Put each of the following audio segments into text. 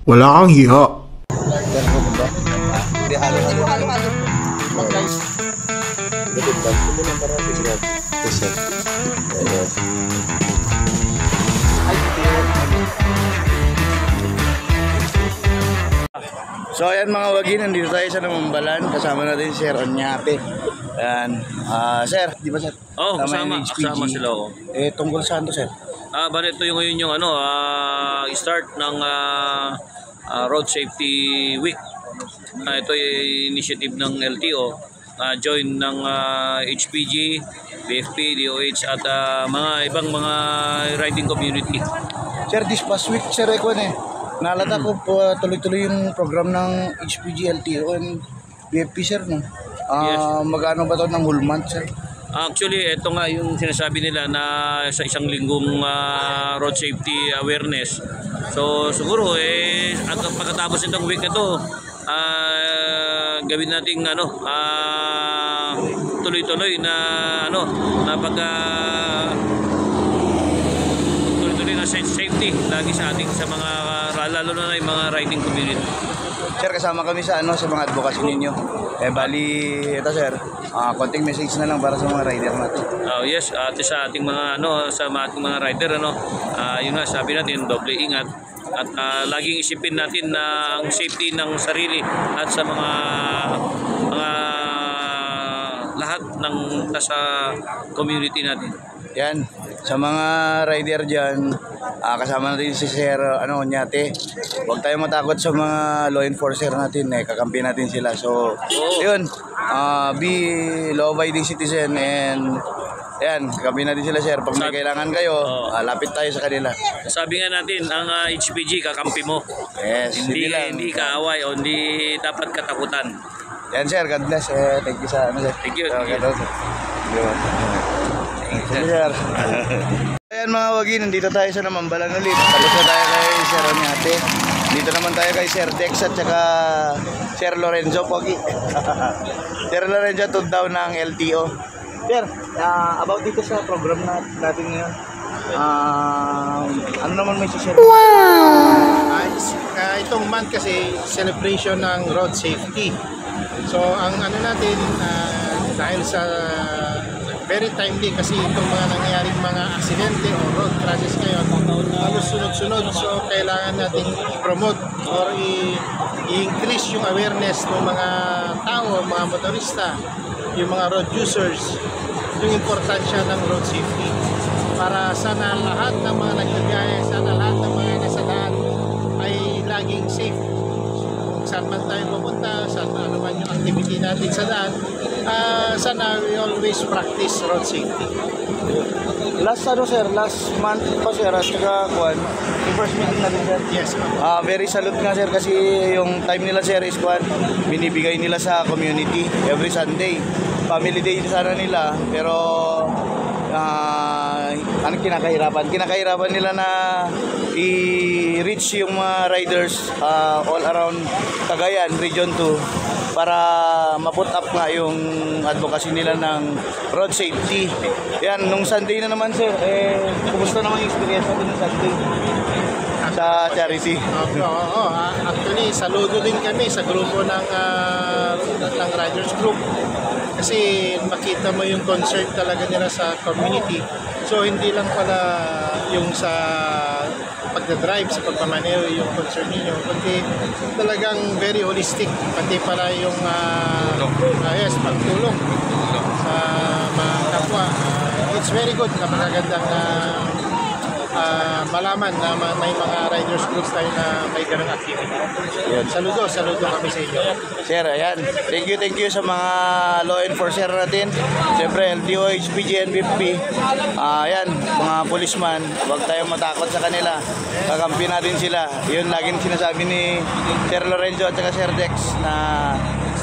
Wala kang hiya. Hindi halo-halo. So ayan mga wagi, nandito tayo sa Namambalan. Kasama natin si Sir Oñate. Ayan. Sir, di ba sir? Oh, kasama sila ako. Tungkol saan to sir? Bali ito yung ngayon yung start ng Road Safety Week. Ito yung initiative ng LTO, join ng HPG, BFP, DOH at mga ibang mga riding community. Sir, this past week sir, naalala ko po tuloy-tuloy yung program ng HPG, LTO and BFP sir, no? Yes. Magkano ba ito ng whole month sir? Actually, ito nga yung sinasabi nila na sa isang linggong road safety awareness. So siguro pagkatapos nitong week na to, gawin nating tuloy-tuloy na tuloy-tuloy na safety lagi sa ating sa mga lalo na yung mga riding community. Sir, kasama kami sa sa mga advocacy ninyo. Bali ito sir, konting message na lang para sa mga rider natin. Yes, sa ating mga sa ating mga rider yun nga sabi natin, doble ingat at laging isipin natin na ang safety ng sarili at sa mga lahat ng nasa community natin. Yan, sa mga rider dyan, kasama natin si Sir Oñate. Huwag tayo matakot sa mga law enforcer natin, kakampi natin sila. So, yun, be law-abiding citizen and yan, kakampi natin sila sir. Pag may kailangan kayo, lapit tayo sa kanila. Sabi nga natin, ang HPG kakampi mo. Yes, Hindi kaaway o hindi dapat katakutan. Yan sir, God bless. Thank you sa sir. Thank you. Thank you sir. Ayan mga wagi, nandito tayo sa Namambalan ulit. Talos na tayo kay Sir Oñate. Dito naman tayo kay Sir Dex at saka Sir Lorenzo Pogi. Sir Lorenzo, tune down ng LTO. Sir, about dito sa program natin ngayon, ano naman may share? Itong month kasi celebration ng road safety. So ang natin dahil sa very timely kasi itong mga nangyayaring mga aksidente o road crashes ngayon halos sunod-sunod, so kailangan nating i-promote or i-increase yung awareness ng mga tao, mga motorista, yung mga road users, yung importansya ng road safety para sana lahat ng mga nagbibiyaya, sana lahat ng mga nasa daan ay laging safe. Saan man tayo pupunta, saan ano man yung activity natin sa daan, sana we always practice road safety. Last month pa sir, at saka yung first meeting natin sir. Yes. Very salute nga sir kasi yung time nila sir is binibigay nila sa community every Sunday. Family day sana nila, pero kinakahirapan nila na i-reach yung mga riders all around Cagayan, Region 2 para ma-put up nga yung advocacy nila ng road safety. Yan, nung Sunday na naman sir, kumusta naman yung experience natin ng Sunday sa charity? Actually, saludo din kami sa grupo ng riders group kasi makita mo yung concern talaga nila sa community. So hindi lang pala yung sa pagdadrive, sa pagmamaneho yung concern ninyo, kundi talagang very holistic, pati pala yung pagtulong sa mga kapwa. It's very good, napakagandang malaman na may mga riders groups tayo na may ganang activity. Yan. Saludo kami sa inyo. Sir, ayan. Thank you sa mga law enforcer natin. Siyempre, LTO, HPG, NBFP. Ayan, mga policeman, huwag tayong matakot sa kanila. Kakampi natin sila. Yun laging sinasabi ni Sir Lorenzo at saka Sir Dex na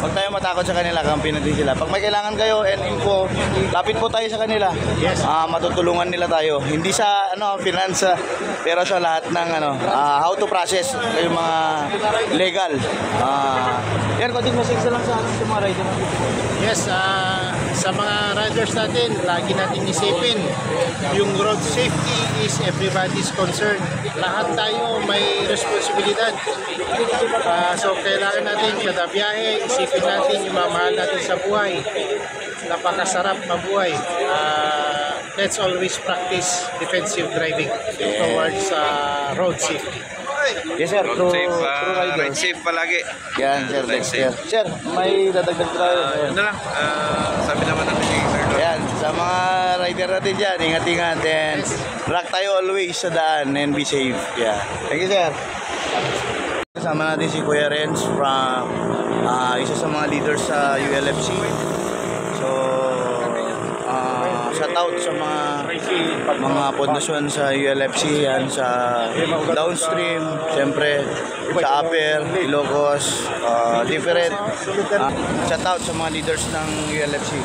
huwag tayong matakot sa kanila, kakampi natin sila. Pag may kailangan kayo and info, lapit po tayo sa kanila. Yes. Matutulungan nila tayo. Hindi sa finance, pero sa lahat ng how to process yung mga legal. Yan, konting message lang sa mga rider natin. Yes, sa mga riders natin, lagi natin isipin, yung road safety is everybody's concern. Lahat tayo may responsibilidad. So kailangan natin kada biyahe, isipin natin yung mamahal natin sa buhay. Napakasarap mabuhay. Let's always practice defensive driving towards road safety. Yes sir, Road true safe, rider. ride safe palagi. Yan sir, Ride Dexter. safe. Sir, may dadagdag tayo. Yun na lang. Sabi naman natin ni Sir Lord. Ayan, sa mga rider natin dyan, ingat-ingat and rock tayo always sa daan and be safe. Yeah. Thank you sir. Kasama natin si Kuya Renz from isa sa mga leaders sa ULFC. So, shout out sa mga pundasyon sa ULFC, yan sa downstream, siyempre sa upper, Ilocos, different. Shout out sa mga leaders ng ULFC.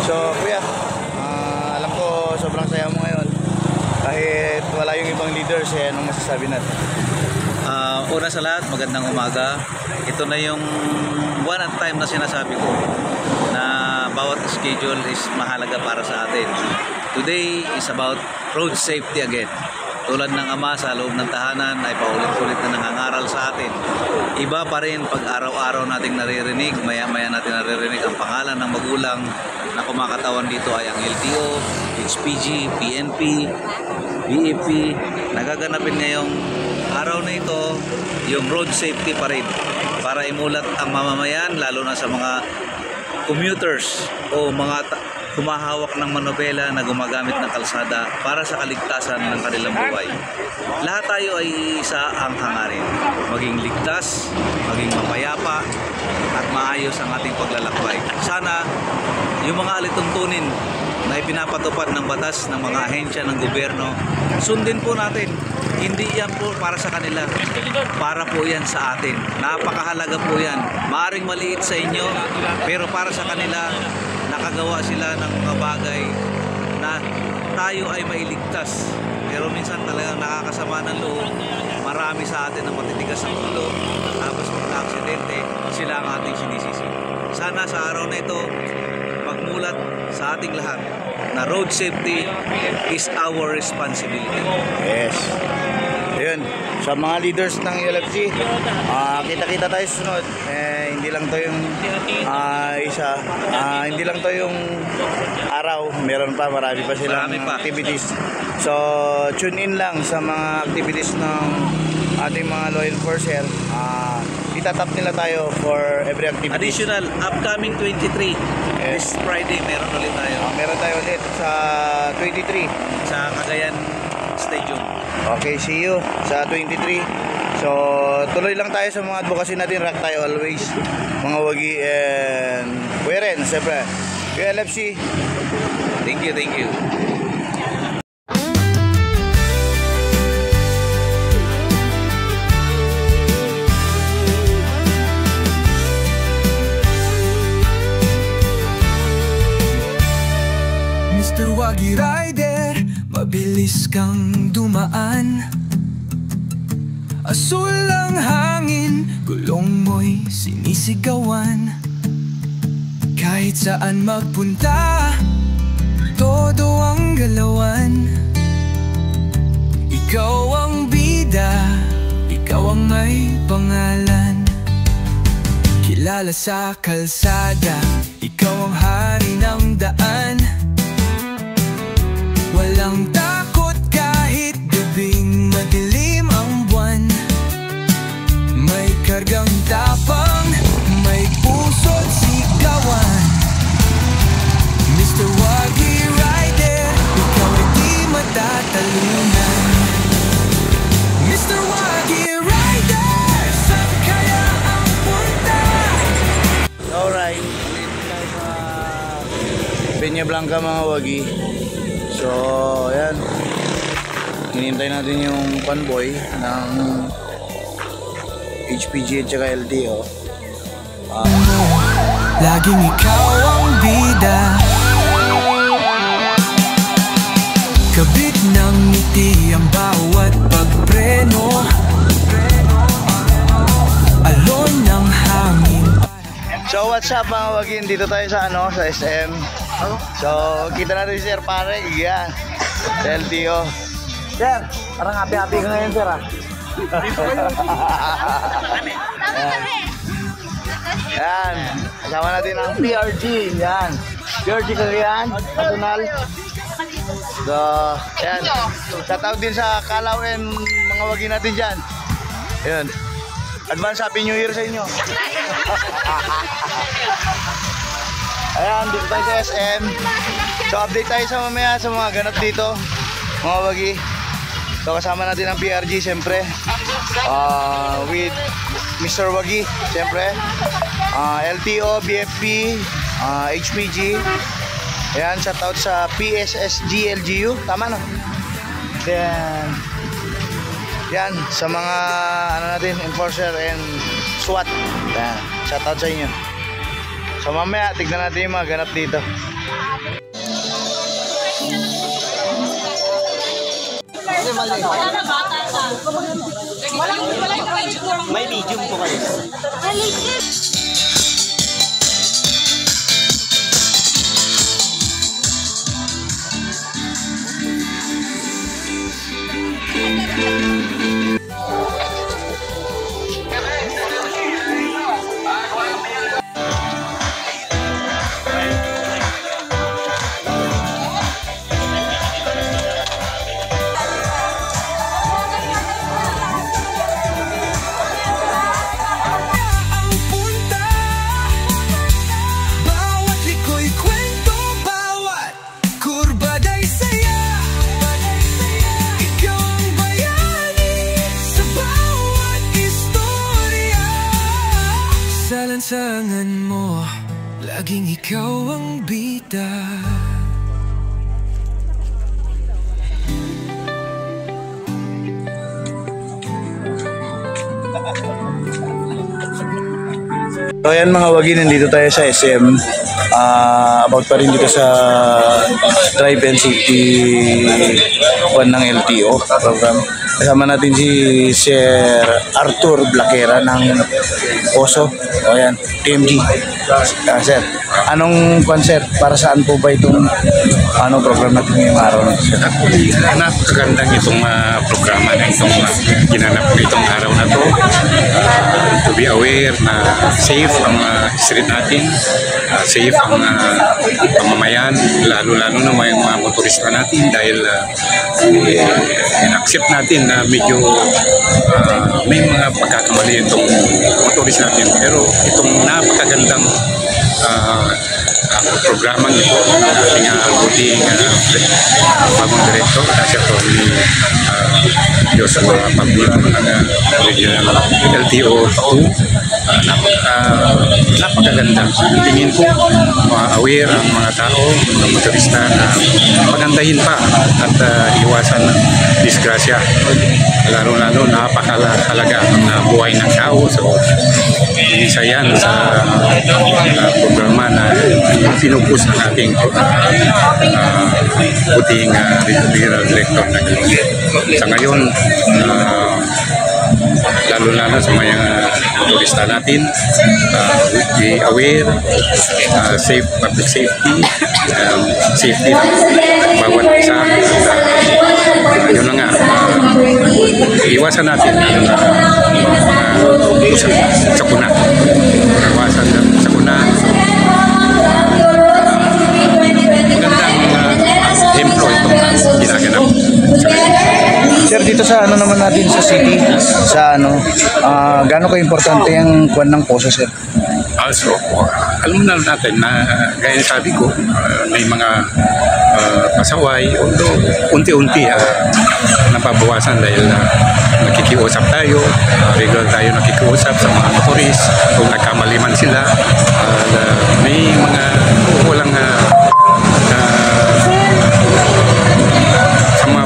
So, Kuya, alam ko sobrang saya mo ngayon. Kahit wala yung ibang leaders, anong masasabi natin? Una sa lahat, magandang umaga. Ito na yung one at time na sinasabi ko na bawat schedule is mahalaga para sa atin. Today is about road safety again. Tulad ng ama sa loob ng tahanan ay paulit-ulit na nangangaral sa atin. Iba pa rin pag araw-araw nating naririnig, maya-maya natin naririnig ang pangalan ng magulang na kumakatawan dito ay ang LTO, HPG, PNP, BEP. Nagaganapin ngayong araw na ito yung road safety parade para imulat ang mamamayan, lalo na sa mga commuters o mga humahawak ng manobela na gumagamit ng kalsada para sa kaligtasan ng kanilang buhay. Lahat tayo ay isa ang hangarin, maging ligtas, maging mapayapa at maayos ang ating paglalakbay. Sana yung mga alituntunin na ipinapatupad ng batas ng mga ahensya ng gobyerno, sundin po natin. Hindi yan po para sa kanila, para po yan sa atin. Napakahalaga po yan. Maaring maliit sa inyo, pero para sa kanila, nakagawa sila ng mga bagay na tayo ay mailigtas. Pero minsan talagang nakakasama ng loob. Marami sa atin ang matitigas ng ulo. Tapos pag aksidente, sila ang ating sinisisi. Sana sa araw na ito, magmulat sa ating lahat na road safety is our responsibility. Yes. Ayun, sa mga leaders ng ULFC, kita-kita tayo sunod. Hindi lang to yung hindi lang to yung araw, meron pa, marami pa silang activities. So, tune in lang sa mga activities ng ating mga law enforcer. Itatap nila tayo for every activity. Additional, upcoming 23, Yes. this Friday meron ulit tayo Meron tayo ulit sa 23. sa Cagayan Stadium. Okay, see you sa 23. So, tuloy lang tayo sa mga advocacy natin. Rock tayo always. Mga wagi and Kuya Ren, siyempre. ULFC. Thank you, thank you. Mr. Wagi Rider, mabilis kang dumaan. Asul ang hangin, gulong mo'y sinisigawan. Kahit saan magpunta, todo ang galawan. Ikaw ang bida, ikaw ang may pangalan. Kilala sa kalsada, ikaw ang hari ng daan. Walang takot kahit gabing madilim ang buwan. May kargang tapang, may puso't sigawan. Mr. Wagi Rider, ikaw ay di matatalunan. Mr. Wagi Rider, saan kaya ang punta? Alright. Peña Blanca mga wagi. So, ayan. Hinintay natin yung convoy ng HPG at saka LTO. Laging ikaw ang bida, kabit ng ngiti ang bawat pagpreno. Alon ng hangin. So, what's up mga wagi? Dito tayo sa sa SM. So, kita natin si Sir Pare. Yan. Sa LTO. Sir, parang happy-happy ka ngayon, Sir, ah. Yan. Kasama natin ang PRG. Yan. PRG Cagayan. National. So, yan. Shoutout din sa Kalaw and mga wagi natin dyan. Yan. Advance Happy New Year sa inyo. Ayan, dito tayo sa SM. So, update tayo sa mamaya sa mga ganap dito. Mga wagi. So, kasama natin ang PRG, siyempre. With Mr. Wagi, siyempre. LTO, BFP, HPG. Ayan, shoutout sa PSSG LGU. Tama, no? Then, yan, sa mga ano natin, enforcer and SWAT. Yan, shoutout sa inyo. So mamaya, tignan natin yung mga ganap dito. May medium po kayo. Lansangan mo, laging ikaw ang bida. So ayan mga wagi, nandito tayo sa SM. About pa rin dito sa Drive and Safety 1 ng LTO program. Kasama natin si Sir Arthur Blaquera ng OSO. O ayan, TMG. Sir, anong concept? Para saan po ba itong program natin ngayong araw na ito? Napakagandang itong programa na itong ginanap na itong araw na to. To be aware na safe ang street natin, safe ang pamamayan, lalo-lalo na may mga motorista natin dahil in-accept natin na medyo may mga pagkakamali itong motorista natin. Pero itong napakagandang programang ito ng ating buting bagong direktor na siya po ni Joshua Pabula ng Regional LTO 2. Napakaganda. Tingin ko aware ang mga tao, mga motorista na pagandahin pa at iwasan ng disgrasya. Lalo-lalo napakahalaga ang buhay ng tao. So, isa yan sa programa na pinupus ng ating buting regional director na sa ngayon. Lalo-lalo sa mga turista natin, be aware, safe, public safety, safety ng bawat isa. At yun na nga, iwasan natin ang sakuna. Iwasan ng sakuna. Magandang templo itong ginaganap. Sir, dito sa naman natin sa city, sa gaano ka-importante yung kuwan ng poso, sir? Also, alam na natin na gaya na sabi ko, may mga pasaway, although unti-unti napabawasan dahil nakikiusap tayo, regular tayo nakikiusap sa mga motorist, kung nagkamali man sila, may mga walang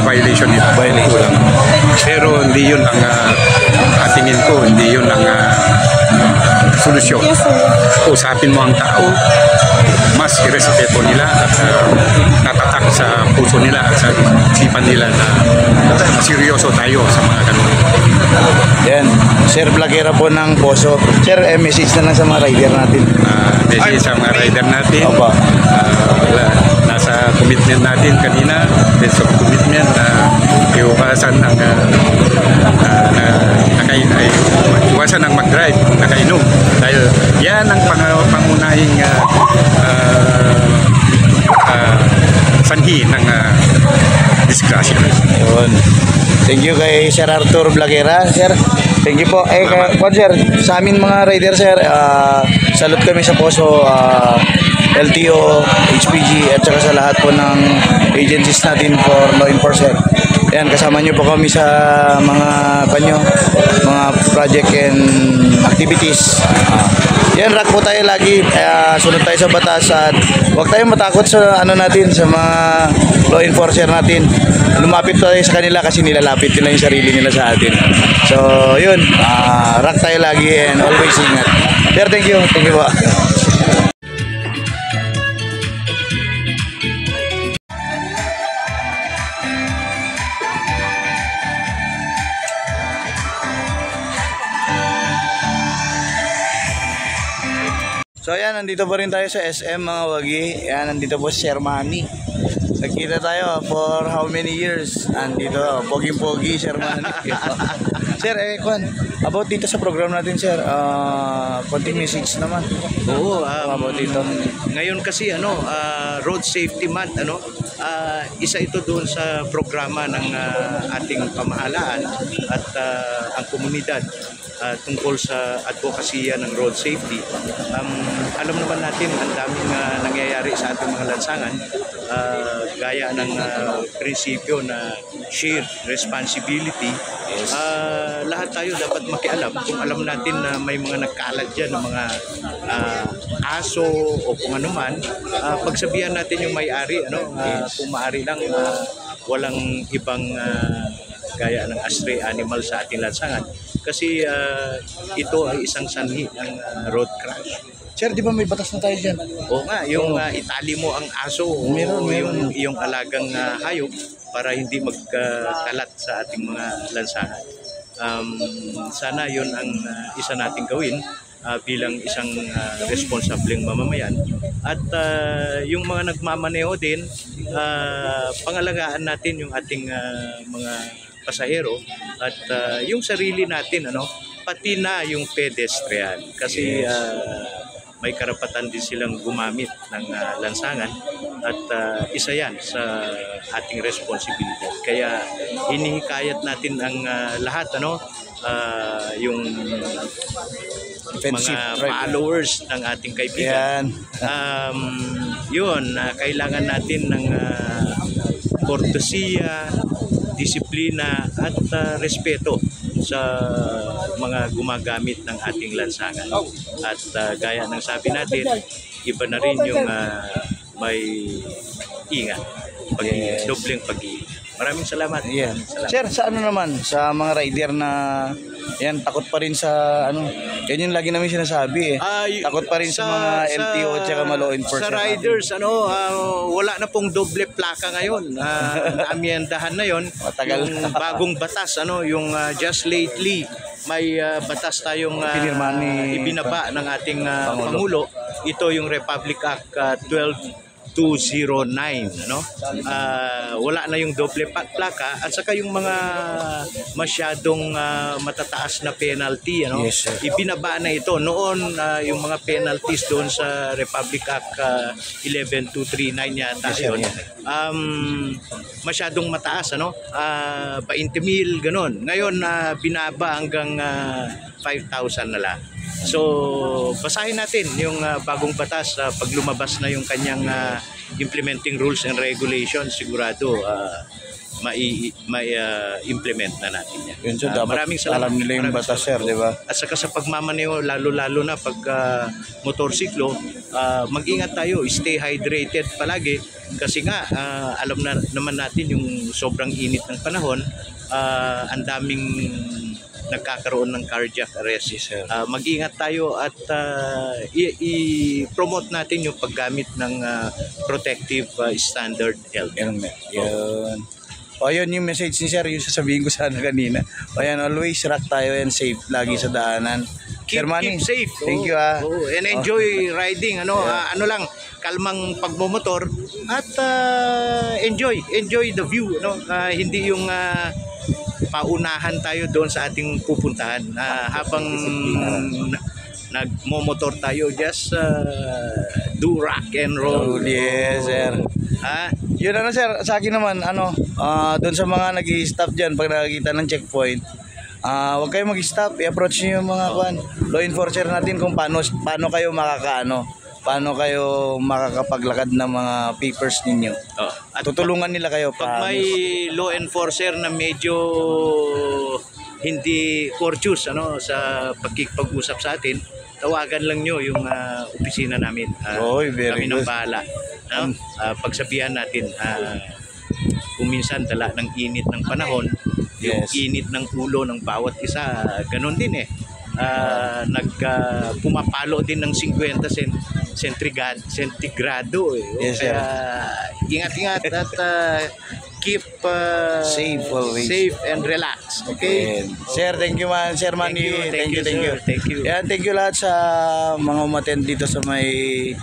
violation nito. Pero hindi yun ang tingin ko, hindi yun ang solusyon. Usapin mo ang tao, mas irespeto nila at natatak sa puso nila at sa isipan nila na seryoso tayo sa mga ganun. Yan. Sir Blakera po ng Poso. Sir, message na lang sa mga rider natin. Message sa mga rider natin. Opo. Nasa commitment natin kanina, sense of commitment na iwasan ang iwasan ang mag-drive nakainom dahil yan ang pangunahing sanhi ng discussion. Thank you kay Sir Arthur Blakera, sir. Thank you po. Sir, sa amin mga rider, sir, salute kami sa Poso, LTO, HPG, at saka sa lahat po ng agencies natin for law enforcement. Yan, kasama nyo po kami sa mga project and activities. Yan, rock po tayo lagi. Sunod tayo sa batas at huwag tayong matakot sa natin, sa mga law enforcer natin. Lumapit tayo sa kanila kasi nilalapit nila yung sarili nila sa atin. So, yun. Rock tayo lagi and always ingat. Sir, thank you. Thank you po. So ayan, nandito pa rin tayo sa SM mga wagi. Ayan, nandito po si Sir Manny. Nagkita tayo for how many years? Nandito, pogi-pogi Sir Manny. Sir, Kwan, about dito sa program natin, sir, konting message naman. Oo, about dito. Ngayon kasi Road Safety Month, isa ito doon sa programa ng ating pamahalaan at ang komunidad tungkol sa advokasya ng road safety. Alam naman natin ang daming nangyayari sa ating mga lansangan, gaya ng prinsipyo na shared responsibility. Lahat tayo dapat makialam kung alam natin na may mga nagkalat dyan ng mga aso o kung ano man, pagsabihan natin yung may-ari, kung maaari lang walang ibang gaya ng stray animal sa ating lansangan kasi ito ay isang sanhi ng road crash. Sir, di ba may batas na tayo dyan? Oo nga, yung itali mo ang aso o yung alagang hayop para hindi magkalat sa ating mga lansangan. Sana yun ang isa nating gawin bilang isang responsableng mamamayan. At yung mga nagmamaneho din, pangalagaan natin yung ating mga pasahero at yung sarili natin, pati na yung pedestrian. Kasi may karapatan din silang gumamit ng lansangan at isa yan sa ating responsibilidad. Kaya hinihikayat natin ang lahat, yung mga followers ng ating kaibigan. Yun, kailangan natin ng kortesiya, disiplina at respeto sa mga gumagamit ng ating lansangan. At gaya ng sabi natin, iba na rin yung may ingat, dobleng pag-iingat. Maraming salamat. Sir, sa naman, sa mga rider na yan, takot pa rin sa yan yung lagi namin sinasabi takot pa rin sa mga LTO at saka mga law enforcement. Sa riders, wala na pong doble plaka ngayon. Naamyendahan na yon. Yung bagong batas, yung just lately, may batas tayong ibinaba ng ating Pangulo. Ito yung Republic Act 12209, wala na yung doble plaka at saka yung mga masyadong matataas na penalty, ibinaba na ito. Noon yung mga penalties doon sa Republic Act 11239 yata yun, masyadong mataas, 20,000 ganon. Ngayon binaba hanggang 5,000 na lang. So, basahin natin yung bagong batas pag lumabas na yung kanyang implementing rules and regulations, sigurado may implement na natin yan. Yun, so, dapat alam nila yung batas, sir, di ba? At saka sa pagmamaneho, lalo na pag motorsiklo, mag-ingat tayo, stay hydrated palagi kasi nga alam na naman natin yung sobrang init ng panahon, ang daming nagkakaroon ng cardiac arrest. Mag-ingat tayo at i-promote natin yung paggamit ng protective standard helmet. Yun. O yun yung message ni Sir, yung sasabihin ko sana kanina. O yan, always rock tayo and safe lagi sa daanan. Sir Manny, Keep safe. thank you ah. And enjoy riding. Ano lang, kalmang pagmomotor at enjoy the view. Hindi yung paunahan tayo doon sa ating pupuntahan. Habang nagmomotor tayo, just do rock and roll. Yes, Sir. Yun Sir, sa akin naman, doon sa mga nag-i-stop dyan pag nakakita ng checkpoint, huwag kayo mag-stop, i-approach nyo yung mga law enforcer natin kung paano kayo paano kayo makakapaglakad ng mga papers ninyo. At tutulungan nila kayo. Pag may law enforcer na medyo hindi courteous sa pagkikipag-usap sa atin, tawagan lang nyo yung opisina namin. Kami nang bahala. Pagsabihan natin, kung minsan dala ng init ng panahon, yung init ng ulo ng bawat isa, ganun din pumapalo din ng 50 sentigrado. Yes, Kaya ingat-ingat at keep safe and relax. Okay? Sir, thank you man, Sir Manny. Thank you. Thank you. Yan, thank you lahat sa mga umattend dito sa may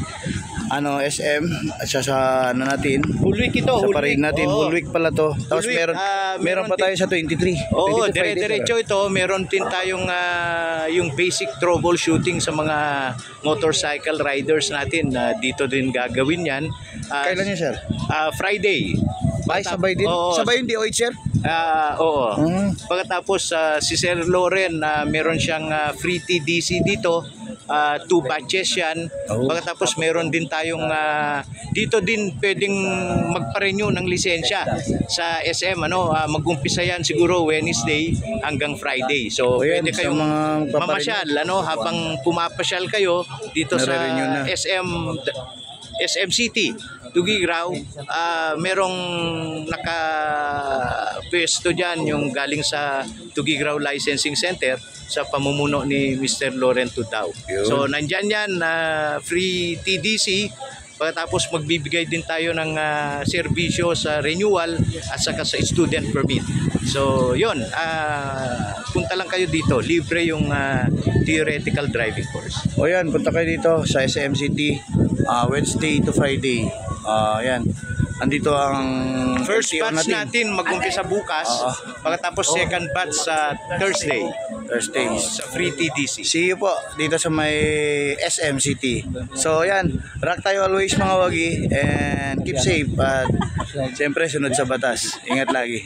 SM at sa natin. Whole week ito. Sa parade natin. Whole week pala to. Tapos meron pa tayo sa 23. Oo, dire-diretso ito. Meron din tayong yung basic troubleshooting sa mga motorcycle riders natin. Dito din gagawin yan. Kailan yun, Sir? Friday. Ay, sabay din? Sabay yung DOH, Sir? Oo. Pagkatapos si Sir Loren, meron siyang free TDC dito. 2 batches yan. Pagkatapos meron din tayong dito din pwedeng magpa-renew ng lisensya sa SM. Mag-umpisa yan siguro Wednesday hanggang Friday. So pwede kayong mamasyal habang pumapasyal kayo dito sa SM City, Tugigraw. Merong naka-pwesto dyan yung galing sa Tugigraw Licensing Center sa pamumuno ni Mr. Loren Tudao. So nandyan yan, free TDC. Pagkatapos magbibigay din tayo ng serbisyo sa renewal at saka sa student permit. So yun, punta lang kayo dito. Libre yung theoretical driving course. O yan, punta kayo dito sa SM City Wednesday to Friday. Yan. Andito ang first batch natin mag-umpisa bukas. Pagkatapos second batch sa Thursday sa free TDC. See you po dito sa may SM City. So yan, rock tayo always mga wagi and keep safe at siyempre sunod sa batas. Ingat lagi.